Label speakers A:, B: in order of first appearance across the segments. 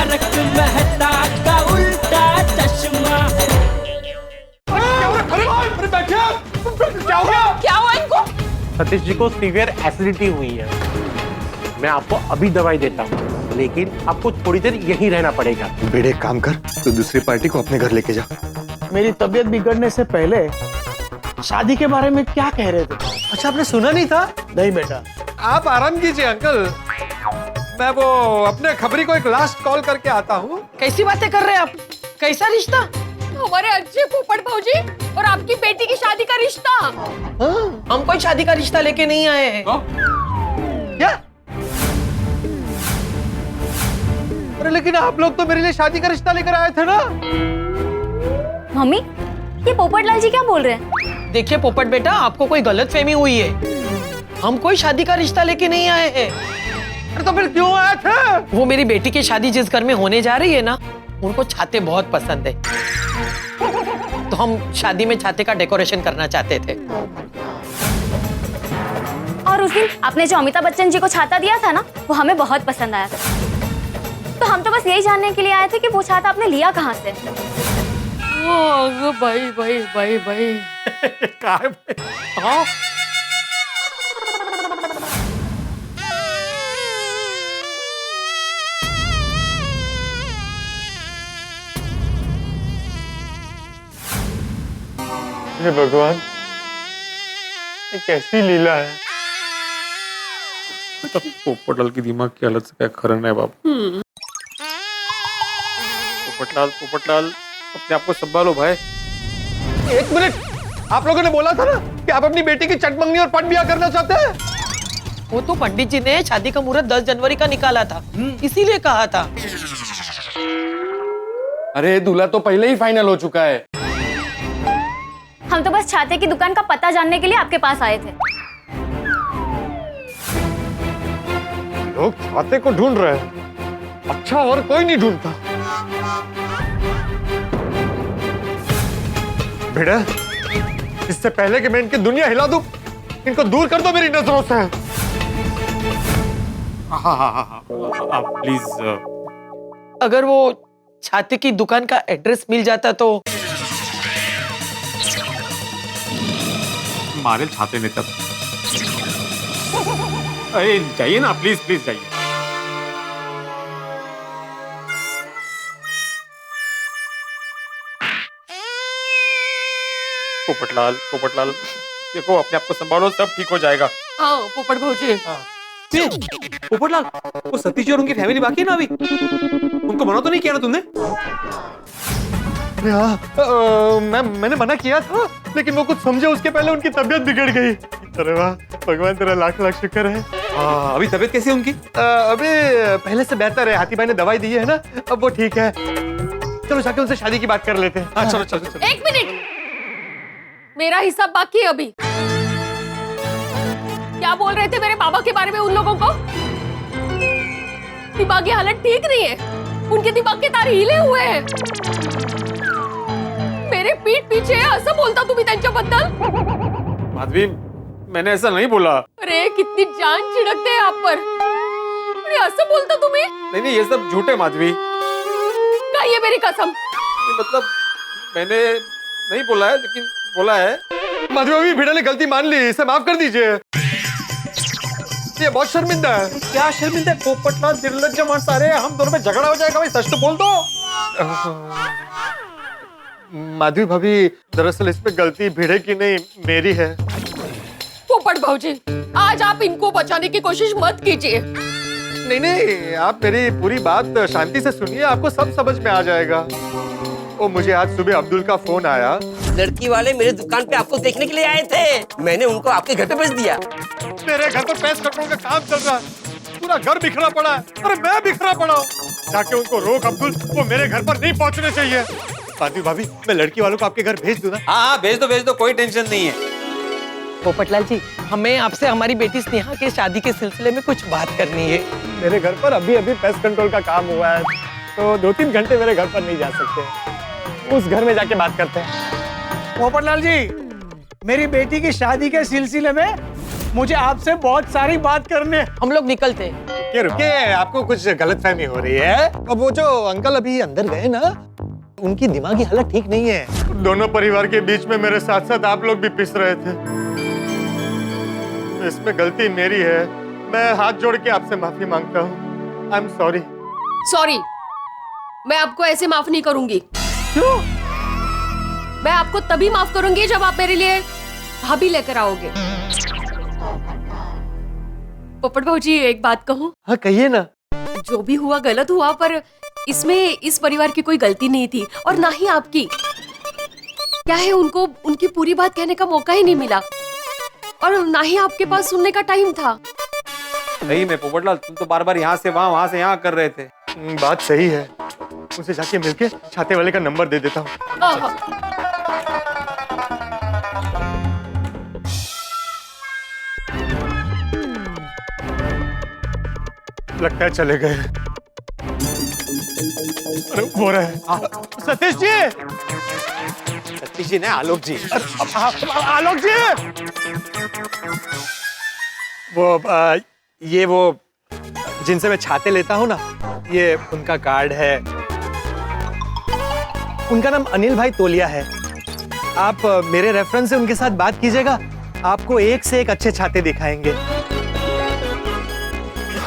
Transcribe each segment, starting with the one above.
A: तारक मेहता का उल्टा चश्मा।
B: क्या हो गया? क्या हुआ इनको?
C: सतीश जी को सीवियर एसिडिटी हुई है। मैं आपको अभी दवाई देता हूँ, लेकिन आपको थोड़ी देर यहीं रहना पड़ेगा।
D: बेटे एक काम कर, तो दूसरी पार्टी को अपने घर लेके जा।
E: मेरी तबीयत बिगड़ने से पहले शादी के बारे में क्या कह रहे थे?
C: अच्छा, आपने सुना नहीं था?
E: नहीं बेटा,
F: आप आराम कीजिए अंकल, मैं वो अपने खबरी को एक लास्ट कॉल करके आता हूँ।
B: कैसी बातें कर रहे हैं आप? कैसा रिश्ता? हमारे अच्छे पोपट भौजी और आपकी बेटी की शादी का रिश्ता। हम कोई शादी का रिश्ता लेके नहीं आए हैं।
F: क्या? अरे लेकिन आप लोग तो मेरे लिए शादी का रिश्ता लेकर आए थे ना?
G: मम्मी, ये पोपटलाल जी क्या बोल रहे हैं?
B: देखिए पोपट बेटा, आपको कोई गलतफहमी हुई है। हम कोई शादी का रिश्ता लेके नहीं आए हैं।
F: अरे तो फिर क्यों आए थे?
B: वो मेरी बेटी की शादी जिस घर में होने जा रही है ना, उनको छाते बहुत पसंद है, तो हम शादी में छाते का डेकोरेशन करना चाहते थे।
G: और उस दिन आपने जो अमिताभ बच्चन जी को छाता दिया था ना, वो हमें बहुत पसंद आया था। तो हम तो बस यही जानने के लिए आए थे कि वो छाता आपने लिया कहाँ से?
B: भाई भाई भाई भाई
F: काय भाई? हाँ? हे भगवान, ये कैसी लीला है?
H: पोपटलाल की दिमाग की हालत से क्या खरन है बाबू। पोपटलाल अपने आप को संभालो भाई।
F: एक मिनट, आप लोगों ने बोला था ना कि आप अपनी बेटी की चटमंगनी और पट ब्याह करना चाहते हैं।
B: वो तो पंडित जी ने शादी का मुहूर्त 10 जनवरी का निकाला था, इसीलिए कहा था।
F: अरे दूल्हा तो पहले ही फाइनल हो चुका है।
G: हम तो बस छाते की दुकान का पता जानने के लिए आपके पास आए थे।
F: लोग छाते को ढूंढ रहे हैं, अच्छा और कोई नहीं ढूंढता। बेटा, इससे पहले कि मैं इनकी दुनिया हिला दूं, इनको दूर कर दो मेरी नजरों से।
H: हाँ, प्लीज।
B: अगर वो छाते की दुकान का एड्रेस मिल जाता तो।
H: मारे छाते में तब। अरे जाइए ना, प्लीज प्लीज जाइए। पोपटलाल देखो, अपने आप को संभालो, सब ठीक हो जाएगा।
B: हाँ पोपट भौजी।
H: पोपटलाल, वो सतीश जी और उनकी फैमिली बाकी है ना अभी? उनको मना तो नहीं किया ना तुमने?
F: मैंने मना किया था, लेकिन वो कुछ समझे उसके पहले उनकी तबीयत बिगड़ गई। अरे वाह भगवान, तेरा लाख लाख शुक्र है।
H: अभी तबीयत कैसी है उनकी?
F: अभी पहले से बेहतर है, हाथी भाई ने दवाई दी है ना, अब वो ठीक है। चलो जाके उनसे शादी की बात कर लेते हैं।
H: हाँ चलो।
B: एक मिनट, मेरा हिसाब बाकी है अभी। क्या बोल रहे थे मेरे बाबा के बारे में उन लोगों को? दिमागी हालत ठीक नहीं है, उनके दिमाग के तार हिले हुए हैं। मेरे पीठ पीछे असं बोलता तुम्ही त्यांच्याबद्दल?
H: माधवी, मैंने ऐसा नहीं बोला।
B: अरे कितनी जान छिड़कते हैं आप पर। अरे असं बोलता तुम्ही?
H: नहीं, ये सब झूठ है माधवी।
B: क्या ये मेरी कसम?
H: मतलब मैंने नहीं बोला है, लेकिन बोला है।
F: माधवी, अभी भिड़ा ने गलती मान ली, इसे माफ कर दीजिए। ये बहुत शर्मिंदा है।
H: क्या शर्मिंदा है? पोपटलाल निर्लज्ज मानस, अरे हम दोनों में झगड़ा हो जाएगा भाई, सच तो बोल दो।
F: माधवी भाभी, दरअसल इसमें गलती भिड़े की नहीं, मेरी है।
B: पोपट भौजी, आज आप इनको बचाने की कोशिश मत कीजिए।
F: नहीं, आप मेरी पूरी बात शांति से सुनिए, आपको सब समझ में आ जाएगा। ओ, मुझे आज सुबह अब्दुल का फोन आया।
I: लड़की वाले मेरे दुकान पे आपको देखने के लिए आए थे, मैंने उनको आपके घर पे भेज दिया।
F: मेरे घर पर पैस कटने का काम चल रहा है, पूरा घर बिखरा पड़ा है। अरे मैं बिखरा पड़ा हूँ। जाके उनको रोक अब्दुल, वो मेरे घर पर नहीं पहुँचने चाहिए। माधवी भाभी, मैं लड़की वालों को आपके घर भेज दूं ना?
H: हाँ, भेज दो, कोई टेंशन नहीं है।
B: पोपटलाल जी, हमें आपसे हमारी बेटी स्नेहा के शादी के सिलसिले में कुछ बात करनी है।
F: मेरे घर पर अभी पेस्ट कंट्रोल का काम हुआ है, तो 2-3 घंटे मेरे घर पर नहीं जा सकते। उस घर में जाके बात करते हैं।
E: पोपटलाल जी, मेरी बेटी की शादी के सिलसिले में मुझे आपसे बहुत सारी बात करने।
B: हम लोग निकलते हैं।
F: रुकिए रुकिए, आपको कुछ गलतफहमी हो रही है। अब वो जो अंकल अभी अंदर गए ना, उनकी दिमागी हालत ठीक नहीं है। दोनों परिवार के बीच में मेरे साथ साथ आप लोग भी पिस रहे थे। इसमें गलती मेरी है। मैं हाथ जोड़ के आपसे माफी मांगता हूँ। I am sorry.
B: सॉरी, मैं आपको ऐसे माफ नहीं करूंगी।
E: क्यों?
B: मैं आपको तभी माफ करूंगी जब आप मेरे लिए भाभी लेकर आओगे। पोपट भाऊजी, एक बात कहूँ?
F: हाँ कहिए ना।
B: जो भी हुआ गलत हुआ, पर इसमें इस परिवार की कोई गलती नहीं थी और ना ही आपकी। क्या है, उनको उनकी पूरी बात कहने का मौका ही नहीं मिला और ना ही आपके पास सुनने का टाइम था।
H: सही में पोपटलाल, तुम तो बार बार यहाँ से वहाँ से यहाँ कर रहे थे।
F: बात सही है। उसे जाके मिलके छाते वाले का नंबर दे देता हूँ। लगता है चले गए। अरे वो रहे। सतीश जी।
H: सतीश जी ने आलोक जी।
F: आलोक जी। ये वो जिनसे मैं छाते लेता हूँ ना, ये उनका कार्ड है। उनका नाम अनिल भाई तोलिया है। आप मेरे रेफरेंस से उनके साथ बात कीजिएगा, आपको एक से एक अच्छे छाते दिखाएंगे।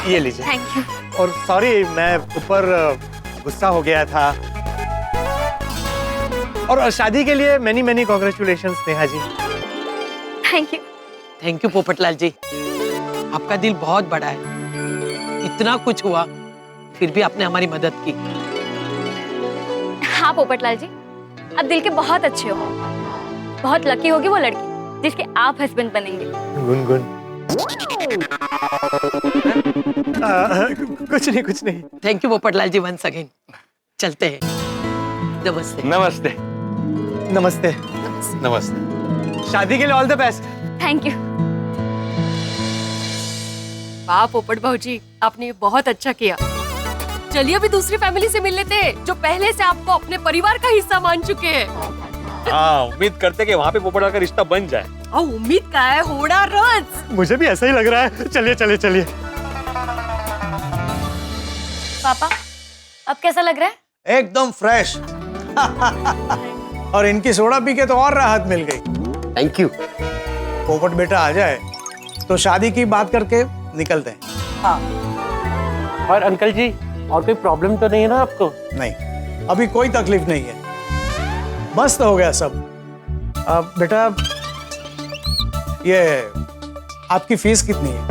F: ये लीजिए।
G: Thank you.
F: और सॉरी, मैं ऊपर गुस्सा हो गया था। और शादी के लिए many many congratulations Neha ji.
G: Thank you.
B: Thank you Popatlal ji, आपका दिल बहुत बड़ा है। इतना कुछ हुआ फिर भी आपने हमारी मदद की।
G: हाँ पोपटलाल जी, आप दिल के बहुत अच्छे हो। बहुत लकी होगी वो लड़की जिसके आप हस्बैंड बनेंगे।
F: गुनगुन। कुछ नहीं।
B: Thank you Popatlal ji once again. चलते हैं। नमस्ते।
C: नमस्ते।
F: नमस्ते।
H: नमस्ते।
F: शादी के लिए all the best.
G: Thank you.
B: वाह पोपट भाऊजी, आपने बहुत अच्छा किया। चलिए अभी दूसरी फैमिली से मिल लेते हैं जो पहले से आपको अपने परिवार का हिस्सा मान चुके हैं।
H: हाँ, उम्मीद करते कि वहाँ पे पोपटलाल का रिश्ता बन जाए।
B: और उम्मीद का है होड़ा रच।
F: मुझे भी ऐसा ही लग रहा है। चलिए।
G: पापा, अब कैसा लग रहा है?
E: एकदम फ्रेश। और इनकी सोडा पी के तो और राहत मिल गई।
I: Thank you.
E: पोपट बेटा आ जाए तो शादी की बात करके निकलते हैं।
C: और अंकल जी, और कोई प्रॉब्लम तो नहीं है ना आपको?
E: नहीं, अभी कोई तकलीफ नहीं है। मस्त हो गया सब। अब बेटा, ये आपकी फीस कितनी है?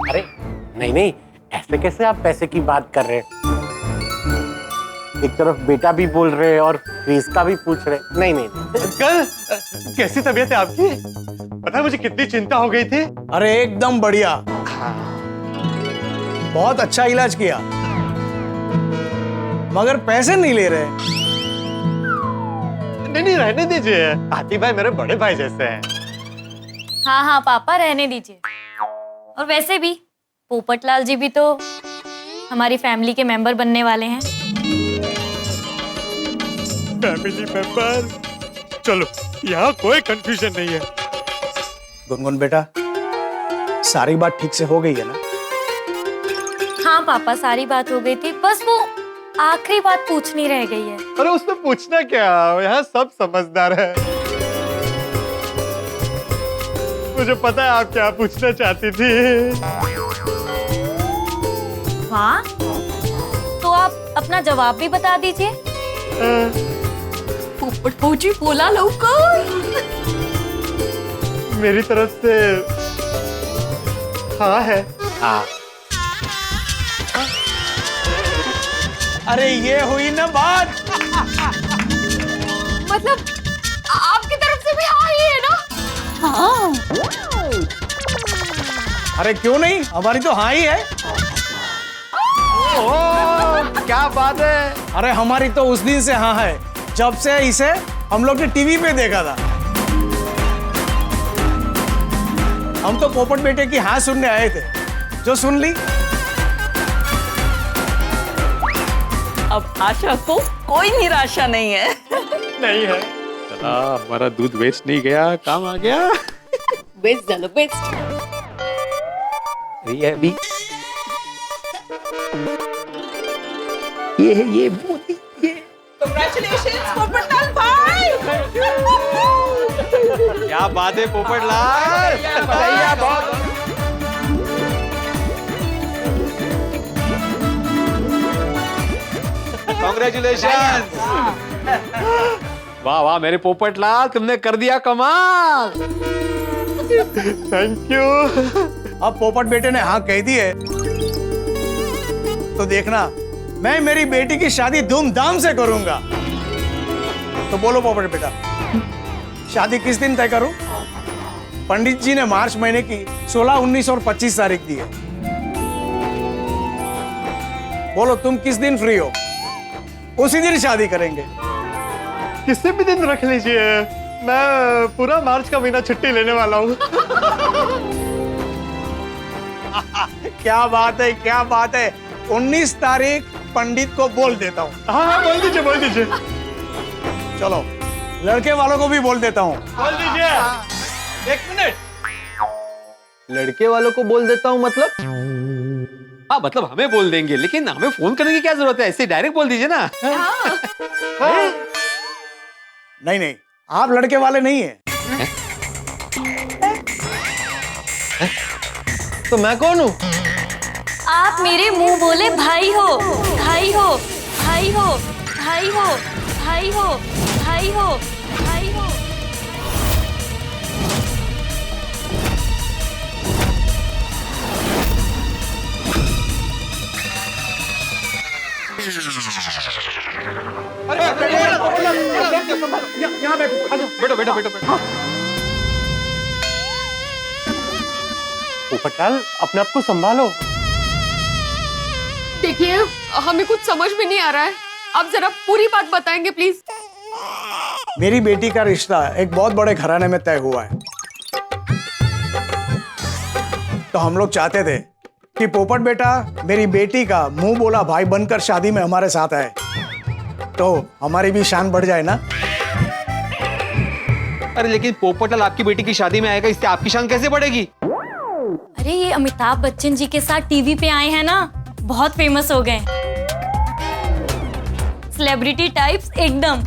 C: अरे नहीं, ऐसे कैसे आप पैसे की बात कर रहे हैं? एक तरफ बेटा भी बोल रहे हैं और फीस का भी पूछ रहे। नहीं।
F: अंकल, कैसी तबीयत है आपकी? पता है मुझे कितनी चिंता हो गई थी।
E: अरे एकदम बढ़िया। बहुत अच्छा इलाज किया, मगर पैसे नहीं ले रहे।
F: नहीं, रहने दीजिए। आतिफ भाई मेरे बड़े भाई जैसे हैं।
G: हाँ पापा, रहने दीजिए। और वैसे भी पोपटलाल जी भी तो हमारी फैमिली के मेंबर बनने वाले हैं।
F: Family member? चलो, यहाँ कोई कंफ्यूजन नहीं है।
E: गुनगुन बेटा, सारी बात ठीक से हो गई है ना?
G: हाँ पापा, सारी बात हो गई थी, बस वो आखिरी बात पूछनी रह गई है।
F: अरे उसमें पूछना क्या, यहाँ सब समझदार है। मुझे पता है आप क्या पूछना चाहती थी।
G: हाँ, तो आप अपना जवाब भी बता दीजिए।
B: पोपट भाऊजी बोला लौकर।
F: मेरी तरफ से हाँ है।
C: हाँ।
E: अरे ये हुई ना बात।
B: मतलब आपकी तरफ से भी हाँ ही है ना? हाँ।
E: अरे क्यों नहीं, हमारी तो हाँ ही है।
F: ओह, क्या बात है।
E: अरे हमारी तो उस दिन से हाँ है जब से इसे हम लोग ने टीवी पे देखा था। हम तो पोपट बेटे की हाँ सुनने आए थे, जो सुन ली।
A: अब आशा को कोई निराशा नहीं है।
F: नहीं है।
H: चला, हमारा दूध वेस्ट नहीं गया, काम आ गया।
B: बेस्ट झालं, बेस्ट।
I: ये अभी ये है ये मोदी ये
H: क्या बात है पोपटलाल।
I: भैया बहुत
H: कॉन्ग्रेचुलेशन। वाह वाह मेरे पोपटलाल, तुमने कर दिया कमाल।
F: Thank you.
E: अब पोपट बेटे ने हाँ कह दी है तो देखना मैं मेरी बेटी की शादी धूमधाम से करूंगा। तो बोलो पोपट बेटा, शादी किस दिन तय करूं? पंडित जी ने मार्च महीने की 16, 19 और 25 तारीख दी है। बोलो तुम किस दिन फ्री हो, उसी दिन शादी करेंगे।
F: किसी भी दिन रख लीजिए, मैं पूरा मार्च का महीना छुट्टी लेने वाला हूँ।
E: क्या बात है, क्या बात है। 19 तारीख पंडित को बोल देता हूँ।
F: हाँ हाँ बोल दीजिए बोल दीजिए
E: चलो लड़के वालों को भी बोल देता हूँ।
F: बोल दीजिए।
H: एक मिनट, लड़के वालों को बोल देता हूँ मतलब? हाँ मतलब हमें बोल देंगे, लेकिन हमें फोन करने की क्या जरूरत है, ऐसे डायरेक्ट बोल दीजिए ना।
E: नहीं नहीं, आप लड़के वाले नहीं है।
H: तो मैं कौन हूँ?
G: आप मेरे मुंह बोले भाई हो, भाई हो, भाई हो, भाई हो, भाई हो, भाई हो, भाई हो।
H: बैठो बैठो बैठो बैठो।
C: पोपटलाल अपने आप को संभालो।
B: देखिए हमें कुछ समझ में नहीं आ रहा है, आप जरा पूरी बात बताएंगे प्लीज।
E: मेरी बेटी का रिश्ता एक बहुत बड़े घराने में तय हुआ है, तो हम लोग चाहते थे कि पोपट बेटा मेरी बेटी का मुंह बोला भाई बनकर शादी में हमारे साथ आए, तो हमारी भी शान बढ़ जाए ना।
H: अरे लेकिन पोपटलाल आपकी बेटी की शादी में आएगा, इससे आपकी शान कैसे बढ़ेगी?
G: अरे ये अमिताभ बच्चन जी के साथ टीवी पे आए हैं ना, बहुत फेमस हो गए, सेलिब्रिटी टाइप्स एकदम।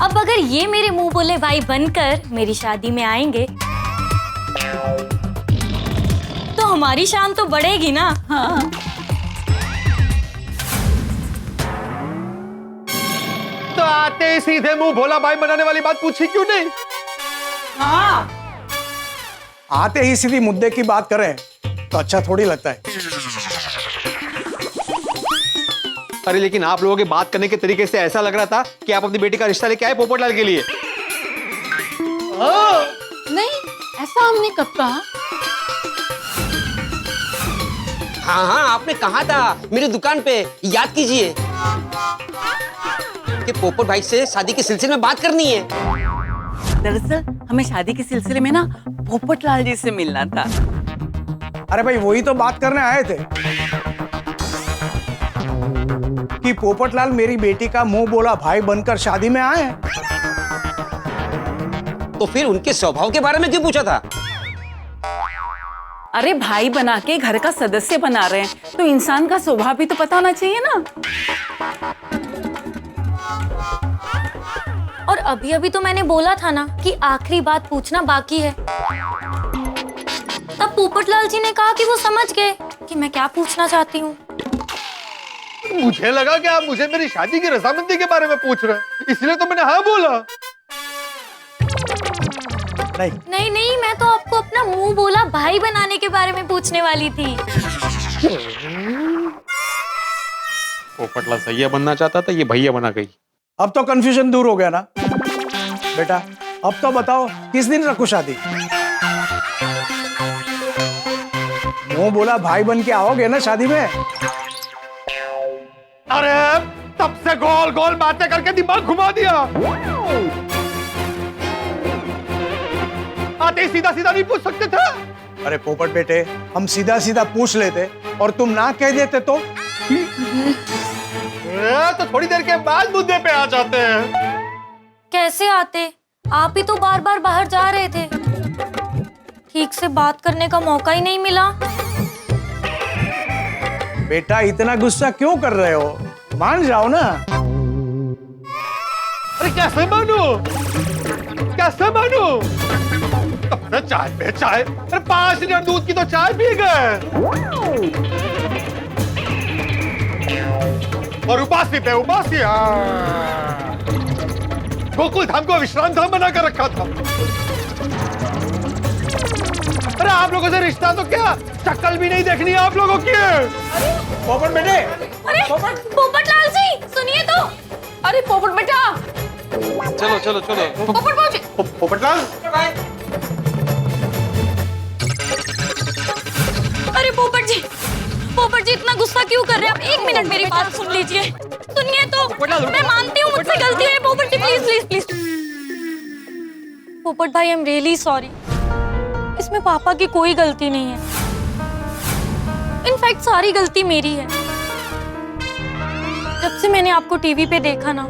G: अब अगर ये मेरे मुंह बोले भाई बनकर मेरी शादी में आएंगे तो हमारी शान तो बढ़ेगी ना।
A: हाँ
F: तो आते ही सीधे मुंह भोला भाई बनाने वाली बात पूछी क्यों नहीं?
A: हाँ
E: आते ही सीधी मुद्दे की बात करें तो अच्छा थोड़ी लगता है।
H: अरे लेकिन आप लोगों के बात करने के तरीके से ऐसा लग रहा था कि आप अपनी बेटी का रिश्ता लेके आए पोपटलाल के लिए।
A: नहीं, ऐसा हमने कब कहा?
I: हाँ हाँ आपने कहा था मेरी दुकान पे, याद कीजिए कि पोपट भाई से शादी के सिलसिले में बात करनी है।
A: दरअसल हमें शादी के सिलसिले में ना पोपटलाल जी से मिलना था।
E: अरे भाई वही तो बात करने आए थे कि पोपटलाल मेरी बेटी का मुंह बोला भाई बनकर शादी में आए हैं।
I: तो फिर उनके स्वभाव के बारे में क्यों पूछा था?
A: अरे भाई बना के घर का सदस्य बना रहे हैं तो इंसान का स्वभाव भी तो पता होना चाहिए ना।
G: और अभी अभी तो मैंने बोला था ना कि आखिरी बात पूछना बाकी है। तब पोपटलाल जी ने कहा कि वो समझ गए कि मैं क्या पूछना चाहती हूँ।
F: मुझे लगा कि आप मुझे मेरी शादी की रजामंदी के बारे में पूछ रहे हैं, इसलिए तो मैंने हाँ बोला।
E: नहीं
G: नहीं नहीं, मैं तो आपको अपना मुंह बोला भाई बनाने के बारे में पूछने वाली थी।
H: पोपटलाल सैया बनना चाहता था, ये भैया बना गई।
E: अब तो कंफ्यूजन दूर हो गया ना बेटा। अब तो बताओ किस दिन रखो शादी? मुंह बोला भाई बन के आओगे ना शादी में?
F: अरे तब से गोल गोल बातें करके दिमाग घुमा दिया। आते ही सीधा सीधा नहीं पूछ सकते थे?
E: अरे पोपट बेटे हम सीधा सीधा पूछ लेते और तुम ना कह देते तो
F: थोड़ी देर के बाद मुद्दे पे आ जाते हैं।
G: कैसे आते? आप ही तो बार बार बाहर जा रहे थे। ठीक से बात करने का मौका ही नहीं मिला।
E: बेटा इतना गुस्सा क्यों कर रहे हो? मान जाओ ना।
F: अरे कैसे मानू, कैसे मानू? अपना चाय पे चाय, अरे 5 लीटर दूध की तो चाय पी गए। और उपासी पे उपासी, गोकुल धाम को विश्राम धाम बना कर रखा था। अरे आप लोगों से रिश्ता तो क्या, शक्ल भी नहीं देखनी आप लोगों की।
E: पोपट बेटे,
G: अरे पोपटलाल जी सुनिए तो।
B: अरे पोपट बेटा,
H: चलो चलो चलो।
B: पोपट भाजी,
E: पोपटलाल।
G: अरे पोपट जी इतना गुस्सा क्यों कर रहे हैं आप? 1 मिनट मेरी बात सुन लीजिए, सुनिए तो। मैं मानती हूँ मुझसे गलती है। पोपट जी प्लीज प्लीज प्लीज। पोपट भाई आई एम रियली सॉरी, इसमें पापा की कोई गलती नहीं है। इनफैक्ट सारी गलती मेरी है। जब से मैंने आपको टीवी पे देखा ना,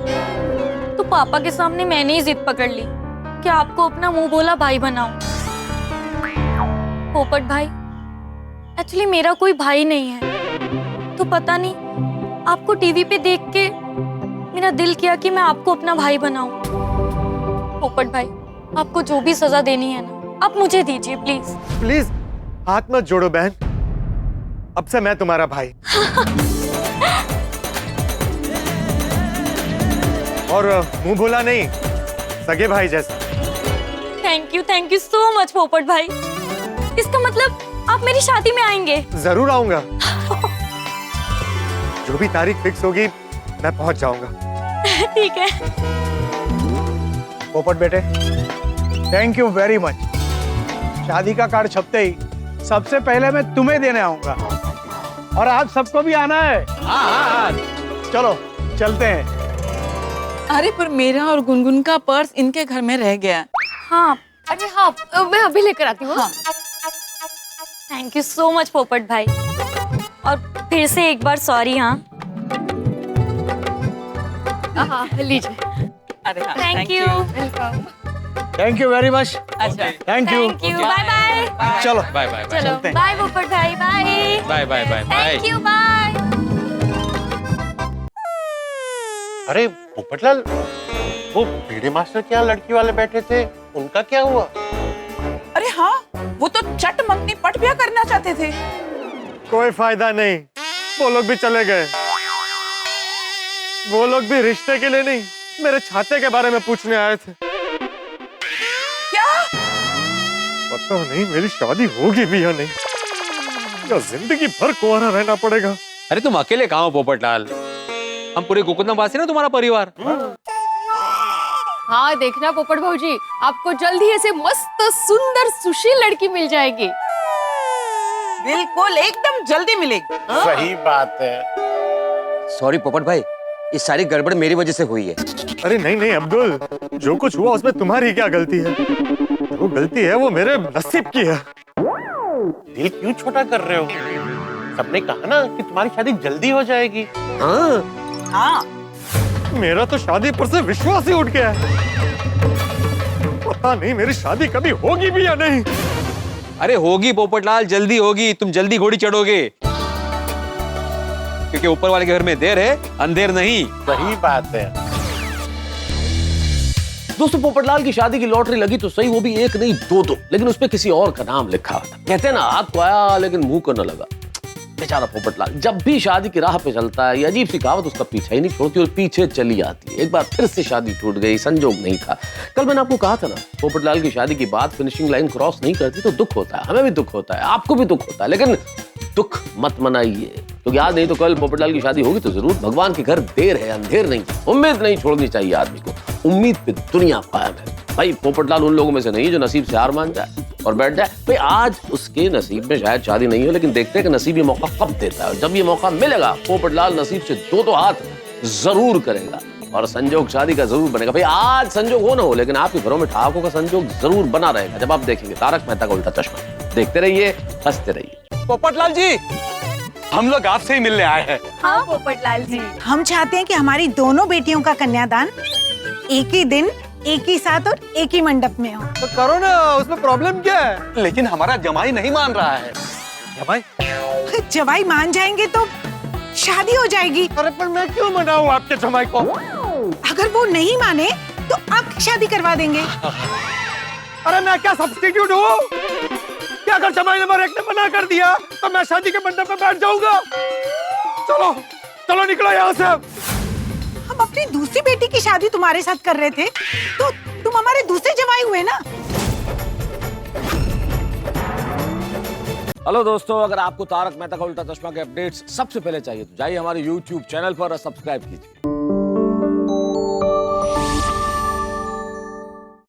G: तो पापा के सामने मैंने ही जिद पकड़ ली कि आपको अपना मुंह बोला भाई बनाऊं। पोपट भाई, एक्चुअली मेरा कोई भाई नहीं है, तो पता नहीं आपको टीवी पे देख के मेरा दिल किया कि मैं आपको अपना भाई बनाऊं। पोपट भाई, आपको जो भी सजा देनी है ना, आप मुझे दीजिए प्लीज।
F: प्लीज हाथ मत जोड़ो बहन, अब से मैं तुम्हारा भाई। और मुंह बोला नहीं, सगे भाई जैसा।
G: थैंक यू सो मच पोपट भाई। इसका मतलब आप मेरी शादी में आएंगे?
F: जरूर आऊंगा। जो भी तारीख फिक्स होगी मैं पहुंच जाऊंगा।
G: ठीक है।
E: पोपट बेटे, थैंक यू वेरी मच। शादी का कार्ड छपते ही सबसे पहले मैं तुम्हें देने आऊंगा, और आप सबको भी आना है।
H: हाँ।
E: चलो चलते हैं।
A: अरे पर मेरा और गुनगुन का पर्स इनके घर में रह गया।
G: हाँ,
B: अरे हाँ, मैं अभी लेकर आती हूँ।
A: हाँ।
G: थैंक यू सो मच पोपट भाई, और फिर से एक बार सॉरी। हाँ
B: हाँ, लीजिए।
A: अरे हाँ,
G: thank you.
E: Thank you very much.
A: अच्छा,
E: थैंक यू।
G: Bye bye.
E: चलो
H: बाय बाय बाय
G: चलो बाय पोपट भाई, bye
H: bye bye bye bye.
G: Thank you, bye.
C: अरे पोपटलाल, वो बीड़े मास्टर के यहाँ लड़की वाले बैठे थे, उनका क्या हुआ?
A: अरे हाँ, वो तो चट मंगनी पट ब्याह करना चाहते थे।
F: कोई फायदा नहीं, वो लोग भी चले गए। वो लोग भी रिश्ते के लिए नहीं, मेरे छाते के बारे में पूछने आए थे।
A: क्या?
F: पता नहीं मेरी शादी होगी भी या नहीं, या जिंदगी भर कुंवारा रहना पड़ेगा।
H: अरे तुम अकेले कहाँ हो पोपटलाल, हम पूरे गोकुलधाम वासी ना तुम्हारा परिवार।
B: हाँ देखना पोपट भाजी, आपको जल्द ही ऐसे मस्त सुंदर सुशील लड़की मिल जाएगी।
A: बिल्कुल एकदम जल्दी मिलेगी।
C: सही बात है।
I: सॉरी पोपट भाई, ये सारी गड़बड़ मेरी वजह से हुई है।
F: अरे नहीं नहीं अब्दुल, जो कुछ हुआ उसमें तुम्हारी क्या गलती है? वो गलती है वो मेरे नसीब की है।
C: दिल क्यों छोटा कर रहे हो? सबने कहा ना कि तुम्हारी शादी जल्दी हो जाएगी।
A: हाँ,
F: मेरा तो शादी पर से विश्वास ही उठ गया है। पता नहीं मेरी शादी कभी होगी भी या नहीं।
H: अरे होगी पोपटलाल, जल्दी होगी, तुम जल्दी घोड़ी चढ़ोगे, क्योंकि ऊपर वाले के घर में देर है, अंधेर नहीं।
C: सही बात है।
J: दोस्तों पोपटलाल की शादी की लॉटरी लगी तो सही, वो भी 1 नहीं 2, लेकिन उसपे किसी और का नाम लिखा था। कहते हैं ना, हाथ तो आया लेकिन मुंह को न लगा। बेचारा पोपटलाल जब भी शादी की राह पे चलता है, ये अजीब सी कहावत उसका पीछा ही नहीं छोड़ती और पीछे चली आती है। एक बार फिर से शादी टूट गई, संजोग नहीं था। कल मैंने आपको कहा था ना, पोपटलाल की शादी की बात फिनिशिंग लाइन क्रॉस नहीं करती तो दुख होता है, हमें भी दुख होता है, आपको भी दुख होता है, लेकिन दुख मत मनाइए, क्योंकि आज नहीं तो कल पोपटलाल की शादी होगी तो जरूर। भगवान के घर देर है, अंधेर नहीं। उम्मीद नहीं छोड़नी चाहिए आदमी को, उम्मीद पे दुनिया कायम है। भाई पोपटलाल उन लोगों में से नहीं है जो नसीब से हार मान जाए और बैठ जाए। भाई आज उसके नसीब में शायद शादी नहीं हो, लेकिन देखते हैं कि नसीब ये मौका कब देता है। जब ये मौका मिलेगा पोपटलाल नसीब से 2 हाथ जरूर करेगा और संजोग शादी का जरूर बनेगा। भाई आज संजोग हो ना हो, लेकिन आपके घरों में ठहाकों का संजोग जरूर बना रहेगा जब आप देखेंगे तारक मेहता का उल्टा चश्मा। देखते रहिए, हंसते रहिए।
H: पोपटलाल जी, हम लोग आपसे ही मिलने आए हैं।
G: हाँ पोपटलाल जी,
K: हम चाहते हैं कि हमारी दोनों बेटियों का कन्यादान एक ही दिन एक ही साथ और एक ही मंडप में हो।
F: तो करो ना, उसमें प्रॉब्लम क्या है?
D: लेकिन हमारा जमाई नहीं मान रहा है।
F: जमाई?
K: जवाई मान जाएंगे तो शादी हो जाएगी।
F: अरे पर मैं क्यों मनाऊं आपके जमाई को?
K: अगर वो नहीं माने तो आप शादी करवा देंगे।
F: अरे मैं क्या सब्स्टिट्यूट हूँ? क्या अगर जमाई नंबर 1 ने मना कर दिया तो मैं शादी के मंडप में बैठ जाऊंगा? चलो चलो निकलो यहाँ से।
K: हम अपनी दूसरी बेटी की शादी तुम्हारे साथ कर रहे थे तो तुम हमारे दूसरे जवाई हुए ना।
J: हेलो दोस्तों, अगर आपको तारक मेहता का उल्टा चश्मा के अपडेट्स सबसे पहले चाहिए तो जाइए हमारे YouTube चैनल पर और सब्सक्राइब कीजिए।